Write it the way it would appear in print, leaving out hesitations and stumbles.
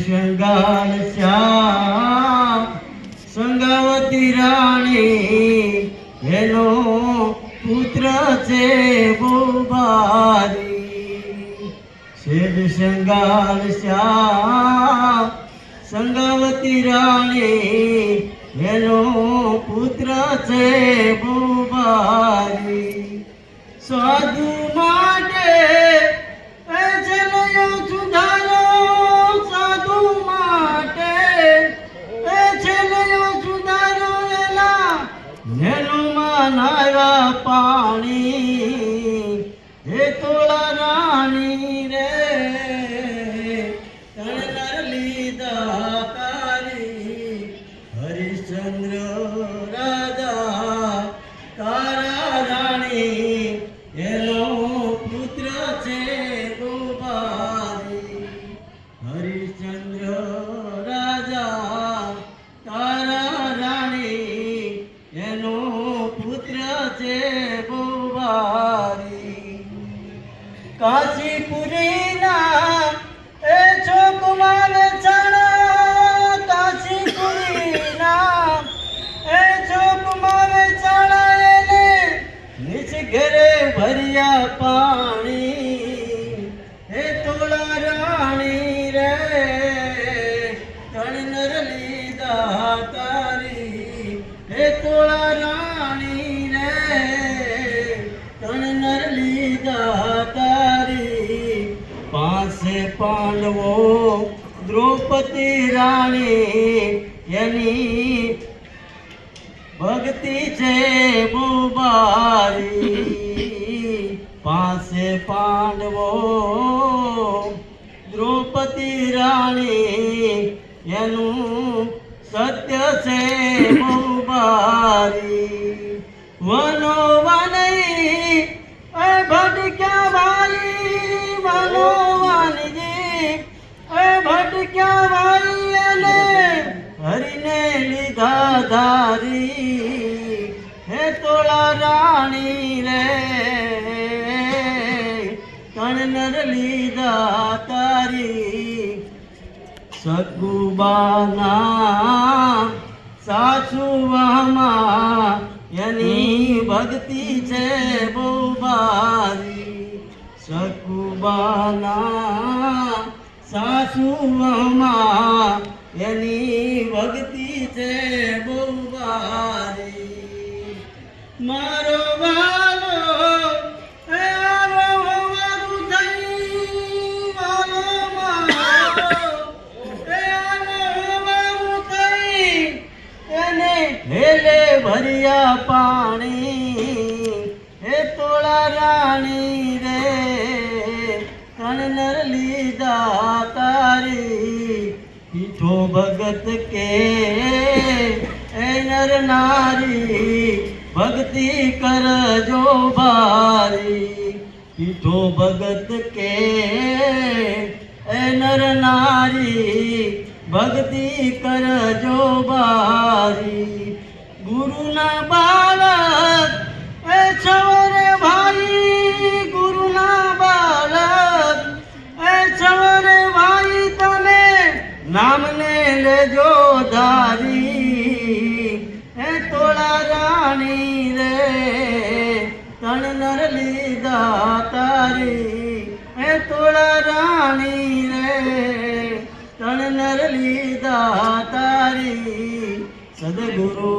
શૃંગાર શ્યામ સંગાવતી રાણી એનો પુત્ર છે ભૂભારી. શેર શૃંગાર શ્યામ સંગાવતી રાણી એનો પુત્ર છે ભૂભારી. સાધુ માટે છેલ્લો સુધારો, સાધુ માટે છેલ્લો સુધારો એલા નેલુમાં નાવા પાણી. હે તોળા રાણી રે તણનર લીધા તારી. હરિશ્ચંદ્ર રાજા તારા રાણી એનો પુત્ર છે ભૂભારી. હરિશ્ચંદ્ર રાજા તારા રાણી એનો પુત્ર છે ભૂભારી. કાશીપુરીના એ છોકમાં વેચાણા, કાશીપુરીના એ છોકમાં વેચાણા એને નીચ ઘરે ભર્યા પાણી. હે તોળા રાણી રે તણનર લીધા તારી. હે તોળા રાણી રે તણનર લીધા તારી. પાસે પાંડવો દ્રૌપદી રાણી એની ભક્તિ છે ભૂભારી. પાસે પાંડવો દ્રૌપદી રાણી એનું સત્ય છે ભૂભારી. વનો વનઈ એ ભટક્યા ભાઈ, વનો વાનજી એ ભટક્યા ભાઈ અને હરિને લીધા ધારી. હે તોળા રાણી રે તણનર લીધા તારી. સગુબાના સાસુવામાં એની ભક્તિ છે ભૂભારી. સગુબાના સાસુવામાં એની ભક્તિ છે ભૂભારી. મારો વાલો એ આવો વારું થઈ, વાલો મારો એ આવો વારું થઈ એને હેલે ભર્યા પાણી. હે તોળા રાણી રે તણનર લીધા તારી. પીઠો ભગત કે એ નર નારી ભક્તિ કરજો ભારી. પીઠો ભગત કે એ નર નારી ભક્તિ કરજો ભારી. ગુરુના બાળક એ છોરે ભાઈ, ગુરુના બાળક એ છોરે ભાઈ તમે નામને લેજો ધારી. હે તોળા રાણી રે તણનર લીધા તારી. હે તોળા રાણી રે તણનર લીધા તારી. સદગુરુ